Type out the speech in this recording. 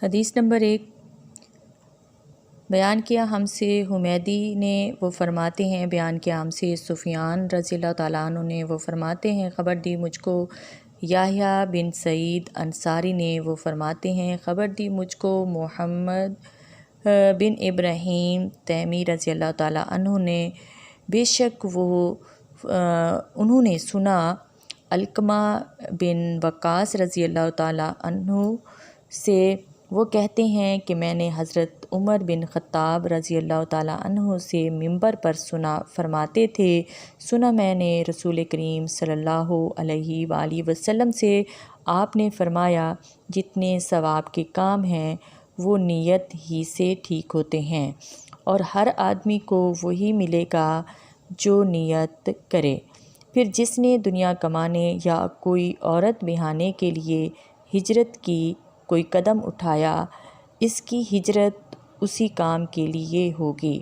حدیث نمبر 1 بیان کیا ہم سے حمیدی نے، وہ فرماتے ہیں بیان کیا ہم سے سفیان رضی اللہ تعالیٰ عنہ نے، وہ فرماتے ہیں خبر دی مجھ کو یحییٰ بن سعید انصاری نے، وہ فرماتے ہیں خبر دی مجھ کو محمد بن ابراہیم تیمی رضی اللہ تعالیٰ عنہ نے، بے شک انہوں نے سنا علقمہ بن وقاص رضی اللہ تعالیٰ عنہ سے، وہ کہتے ہیں کہ میں نے حضرت عمر بن خطاب رضی اللہ تعالیٰ عنہ سے ممبر پر سنا، فرماتے تھے سنا میں نے رسول کریم صلی اللہ علیہ وآلہ وسلم سے، آپ نے فرمایا جتنے ثواب کے کام ہیں وہ نیت ہی سے ٹھیک ہوتے ہیں، اور ہر آدمی کو وہی ملے گا جو نیت کرے۔ پھر جس نے دنیا کمانے یا کوئی عورت بہانے کے لیے ہجرت کی، کوئی قدم اٹھایا، اس کی ہجرت اسی کام کے لیے ہوگی۔